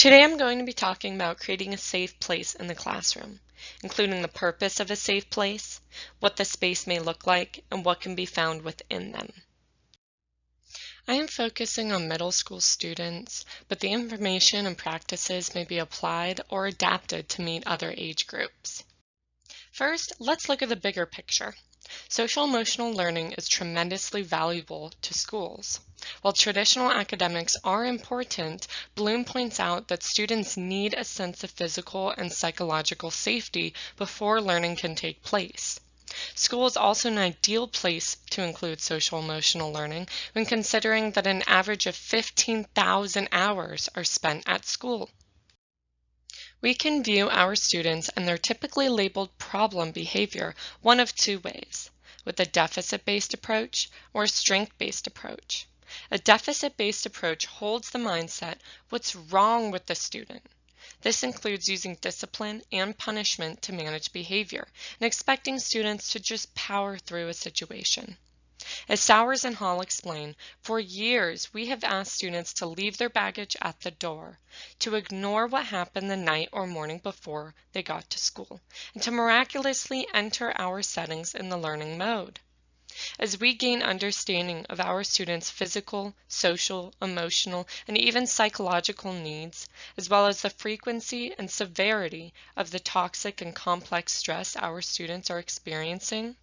Today I'm going to be talking about creating a safe place in the classroom, including the purpose of a safe place, what the space may look like, and what can be found within them. I am focusing on middle school students, but the information and practices may be applied or adapted to meet other age groups. First, let's look at the bigger picture. Social emotional learning is tremendously valuable to schools. While traditional academics are important, Bloom points out that students need a sense of physical and psychological safety before learning can take place. School is also an ideal place to include social emotional learning when considering that an average of 15,000 hours are spent at school. We can view our students and their typically labeled problem behavior one of two ways, with a deficit-based approach or a strength-based approach. A deficit-based approach holds the mindset, what's wrong with the student? This includes using discipline and punishment to manage behavior and expecting students to just power through a situation. As Sowers and Hall explain, for years we have asked students to leave their baggage at the door, to ignore what happened the night or morning before they got to school, and to miraculously enter our settings in the learning mode. As we gain understanding of our students' physical, social, emotional, and even psychological needs, as well as the frequency and severity of the toxic and complex stress our students are experiencing,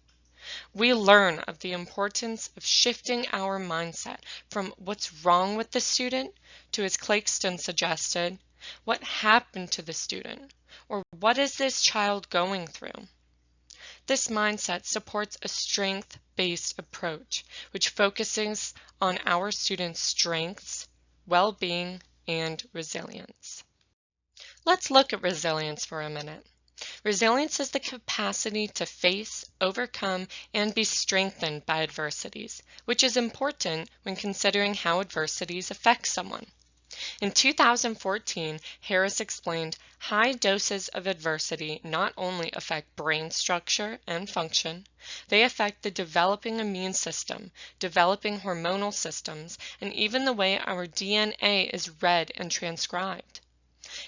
we learn of the importance of shifting our mindset from what's wrong with the student to, as Claxton suggested, what happened to the student, or what is this child going through? This mindset supports a strength-based approach, which focuses on our students' strengths, well-being, and resilience. Let's look at resilience for a minute. Resilience is the capacity to face, overcome, and be strengthened by adversities, which is important when considering how adversities affect someone. In 2014, Harris explained high doses of adversity not only affect brain structure and function, they affect the developing immune system, developing hormonal systems, and even the way our DNA is read and transcribed.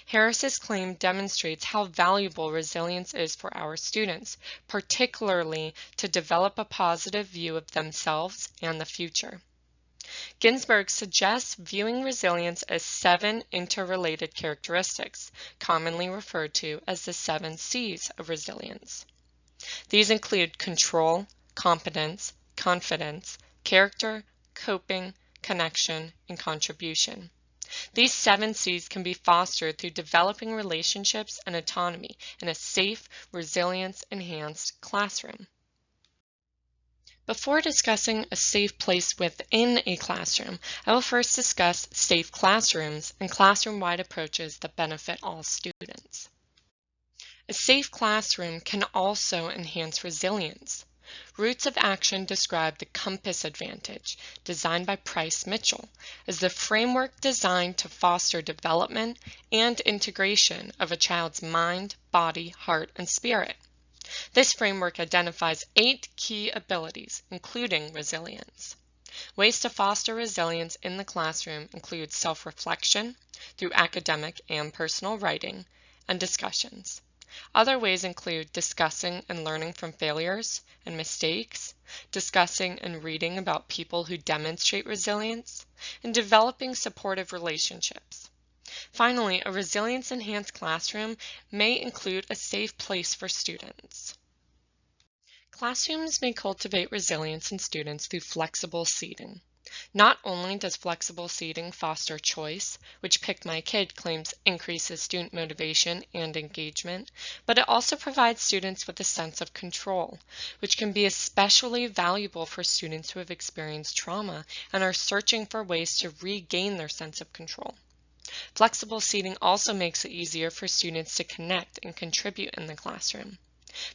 Harris's claim demonstrates how valuable resilience is for our students, particularly to develop a positive view of themselves and the future. Ginsberg suggests viewing resilience as 7 interrelated characteristics, commonly referred to as the 7 C's of resilience. These include control, competence, confidence, character, coping, connection, and contribution. These 7 C's can be fostered through developing relationships and autonomy in a safe, resilience-enhanced classroom. Before discussing a safe place within a classroom, I will first discuss safe classrooms and classroom-wide approaches that benefit all students. A safe classroom can also enhance resilience. Roots of Action describe the compass advantage, designed by Price Mitchell, as the framework designed to foster development and integration of a child's mind, body, heart, and spirit. This framework identifies 8 key abilities, including resilience. Ways to foster resilience in the classroom include self-reflection through academic and personal writing and discussions. Other ways include discussing and learning from failures and mistakes, discussing and reading about people who demonstrate resilience, and developing supportive relationships. Finally, a resilience-enhanced classroom may include a safe place for students. Classrooms may cultivate resilience in students through flexible seating. Not only does flexible seating foster choice, which Pick My Kid claims increases student motivation and engagement, but it also provides students with a sense of control, which can be especially valuable for students who have experienced trauma and are searching for ways to regain their sense of control. Flexible seating also makes it easier for students to connect and contribute in the classroom.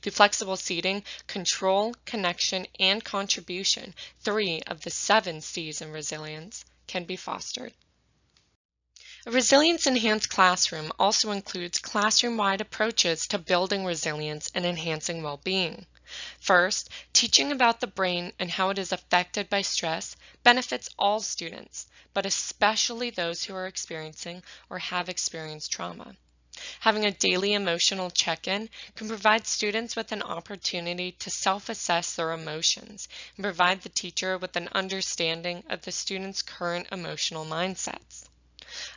Through flexible seating, control, connection, and contribution, 3 of the 7 C's in resilience, can be fostered. A resilience-enhanced classroom also includes classroom-wide approaches to building resilience and enhancing well-being. First, teaching about the brain and how it is affected by stress benefits all students, but especially those who are experiencing or have experienced trauma. Having a daily emotional check-in can provide students with an opportunity to self-assess their emotions and provide the teacher with an understanding of the student's current emotional mindsets.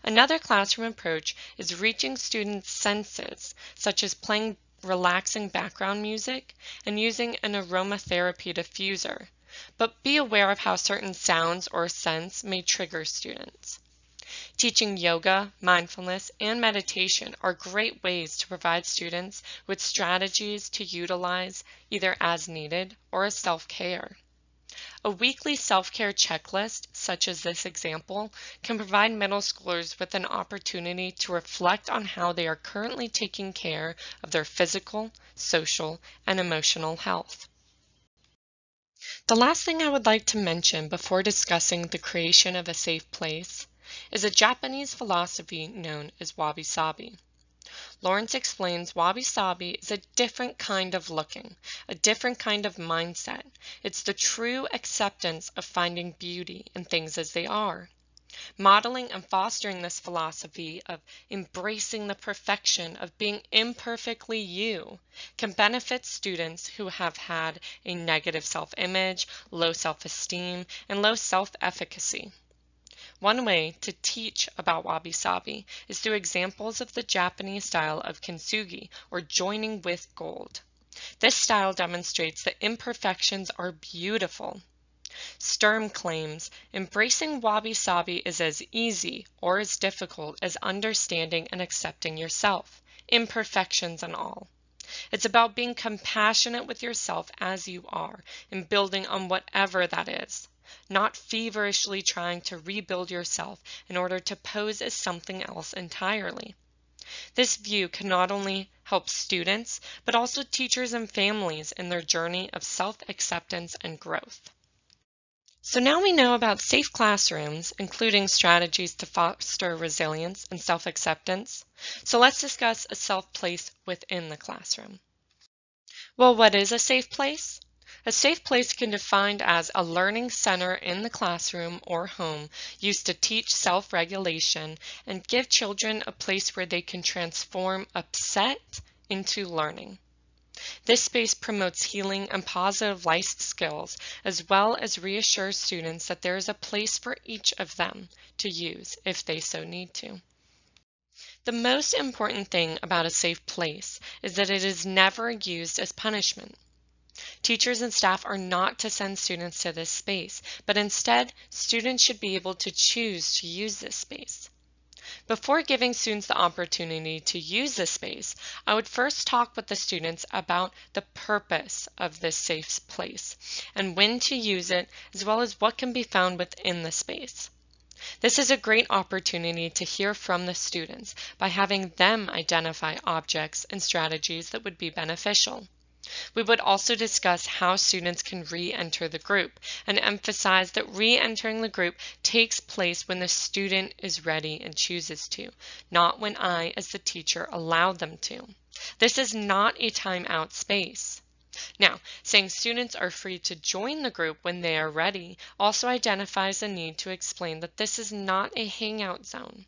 Another classroom approach is reaching students' senses, such as playing relaxing background music and using an aromatherapy diffuser, but be aware of how certain sounds or scents may trigger students. Teaching yoga, mindfulness, and meditation are great ways to provide students with strategies to utilize either as needed or as self-care. A weekly self-care checklist, such as this example, can provide middle schoolers with an opportunity to reflect on how they are currently taking care of their physical, social, and emotional health. The last thing I would like to mention before discussing the creation of a safe place is a Japanese philosophy known as wabi-sabi. Lawrence explains wabi-sabi is a different kind of looking, a different kind of mindset. It's the true acceptance of finding beauty in things as they are. Modeling and fostering this philosophy of embracing the perfection of being imperfectly you can benefit students who have had a negative self-image, low self-esteem, and low self-efficacy. One way to teach about wabi-sabi is through examples of the Japanese style of kintsugi, or joining with gold. This style demonstrates that imperfections are beautiful. Sturm claims, embracing wabi-sabi is as easy or as difficult as understanding and accepting yourself, imperfections and all. It's about being compassionate with yourself as you are and building on whatever that is, not feverishly trying to rebuild yourself in order to pose as something else entirely. This view can not only help students, but also teachers and families in their journey of self-acceptance and growth. So now we know about safe classrooms, including strategies to foster resilience and self-acceptance. So let's discuss a safe place within the classroom. Well, what is a safe place? A safe place can be defined as a learning center in the classroom or home used to teach self-regulation and give children a place where they can transform upset into learning. This space promotes healing and positive life skills, as well as reassures students that there is a place for each of them to use if they so need to. The most important thing about a safe place is that it is never used as punishment. Teachers and staff are not to send students to this space, but instead, students should be able to choose to use this space. Before giving students the opportunity to use this space, I would first talk with the students about the purpose of this safe place and when to use it, as well as what can be found within the space. This is a great opportunity to hear from the students by having them identify objects and strategies that would be beneficial. We would also discuss how students can re-enter the group and emphasize that re-entering the group takes place when the student is ready and chooses to, not when I, as the teacher, allow them to. This is not a timeout space. Now, saying students are free to join the group when they are ready also identifies the need to explain that this is not a hangout zone.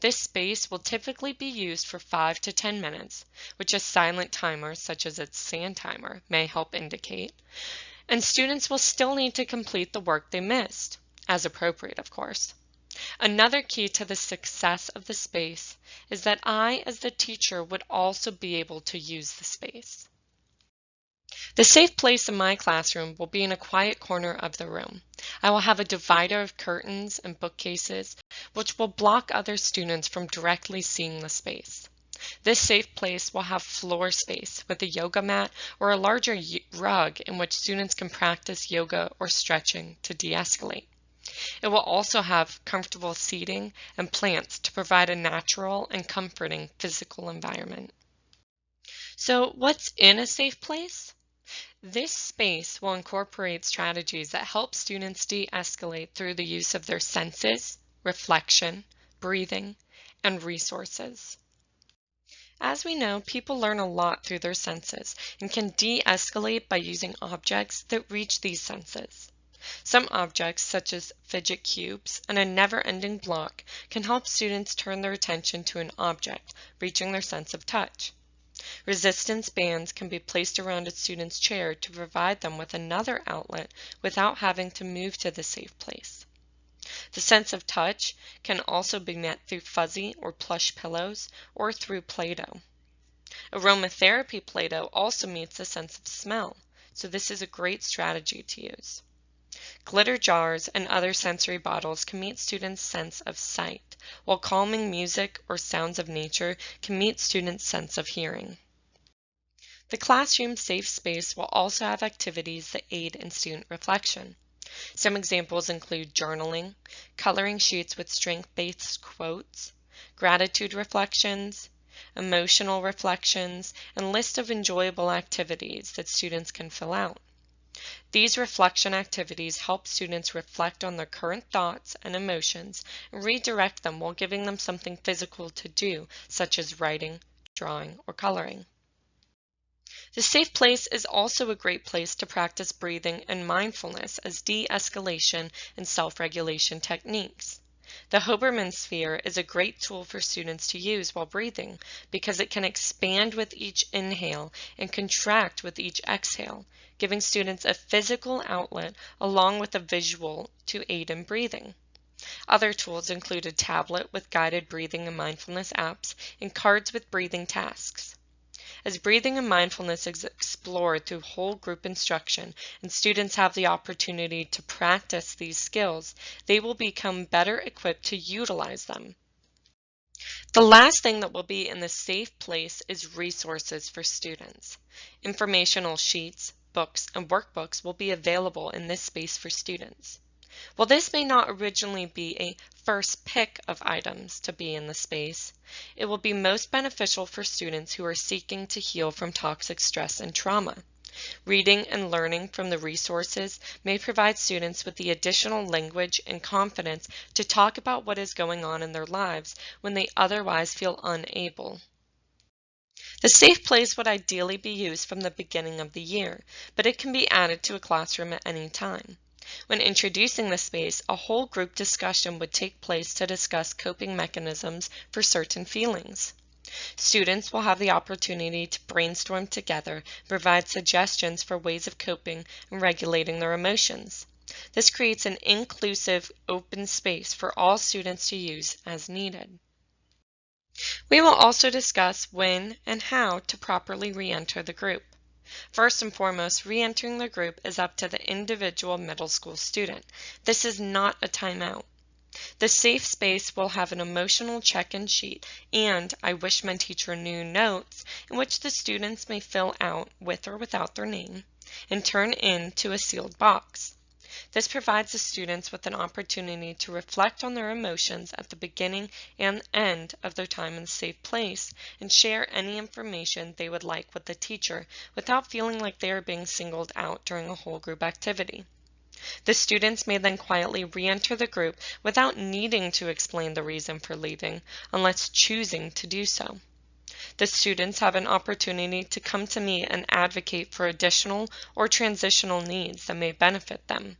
This space will typically be used for 5 to 10 minutes, which a silent timer such as a sand timer may help indicate, and students will still need to complete the work they missed, as appropriate of course. Another key to the success of the space is that I, as the teacher, would also be able to use the space. The safe place in my classroom will be in a quiet corner of the room. I will have a divider of curtains and bookcases, which will block other students from directly seeing the space. This safe place will have floor space with a yoga mat or a larger rug in which students can practice yoga or stretching to de-escalate. It will also have comfortable seating and plants to provide a natural and comforting physical environment. So, what's in a safe place? This space will incorporate strategies that help students de-escalate through the use of their senses, reflection, breathing, and resources. As we know, people learn a lot through their senses and can de-escalate by using objects that reach these senses. Some objects, such as fidget cubes and a never-ending block, can help students turn their attention to an object, reaching their sense of touch. Resistance bands can be placed around a student's chair to provide them with another outlet without having to move to the safe place. The sense of touch can also be met through fuzzy or plush pillows or through Play-Doh. Aromatherapy Play-Doh also meets the sense of smell, so this is a great strategy to use. Glitter jars and other sensory bottles can meet students' sense of sight, while calming music or sounds of nature can meet students' sense of hearing. The classroom safe space will also have activities that aid in student reflection. Some examples include journaling, coloring sheets with strength-based quotes, gratitude reflections, emotional reflections, and lists of enjoyable activities that students can fill out. These reflection activities help students reflect on their current thoughts and emotions and redirect them while giving them something physical to do, such as writing, drawing, or coloring. The safe place is also a great place to practice breathing and mindfulness as de-escalation and self-regulation techniques. The Hoberman sphere is a great tool for students to use while breathing because it can expand with each inhale and contract with each exhale, giving students a physical outlet along with a visual to aid in breathing. Other tools include a tablet with guided breathing and mindfulness apps and cards with breathing tasks. As breathing and mindfulness is explored through whole group instruction and students have the opportunity to practice these skills, they will become better equipped to utilize them. The last thing that will be in the safe place is resources for students. Informational sheets, books, and workbooks will be available in this space for students. While this may not originally be a first pick of items to be in the space, it will be most beneficial for students who are seeking to heal from toxic stress and trauma. Reading and learning from the resources may provide students with the additional language and confidence to talk about what is going on in their lives when they otherwise feel unable. The safe place would ideally be used from the beginning of the year, but it can be added to a classroom at any time. When introducing the space, a whole group discussion would take place to discuss coping mechanisms for certain feelings. Students will have the opportunity to brainstorm together and provide suggestions for ways of coping and regulating their emotions. This creates an inclusive, open space for all students to use as needed. We will also discuss when and how to properly re-enter the group. First and foremost, re-entering the group is up to the individual middle school student. This is not a timeout. The safe space will have an emotional check-in sheet and I wish my teacher knew notes in which the students may fill out with or without their name and turn in to a sealed box. This provides the students with an opportunity to reflect on their emotions at the beginning and end of their time in a safe place and share any information they would like with the teacher without feeling like they are being singled out during a whole group activity. The students may then quietly re-enter the group without needing to explain the reason for leaving, unless choosing to do so. The students have an opportunity to come to me and advocate for additional or transitional needs that may benefit them,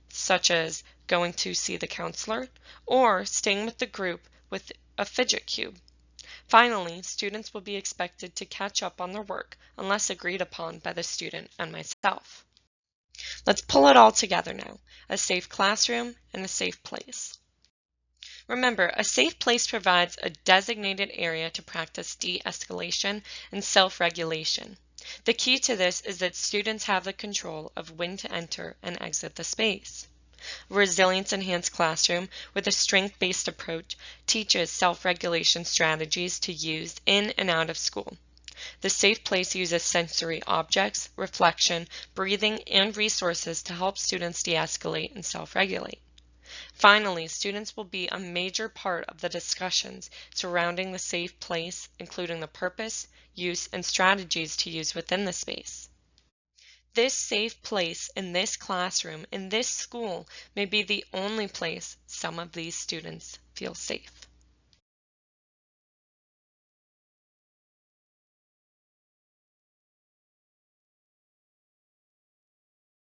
such as going to see the counselor or staying with the group with a fidget cube. Finally, students will be expected to catch up on their work unless agreed upon by the student and myself. Let's pull it all together now, a safe classroom and a safe place. Remember, a safe place provides a designated area to practice de-escalation and self-regulation. The key to this is that students have the control of when to enter and exit the space. A resilience-enhanced classroom with a strength-based approach teaches self-regulation strategies to use in and out of school. The safe place uses sensory objects, reflection, breathing, and resources to help students de-escalate and self-regulate. Finally, students will be a major part of the discussions surrounding the safe place, including the purpose, use, and strategies to use within the space. This safe place in this classroom, in this school, may be the only place some of these students feel safe.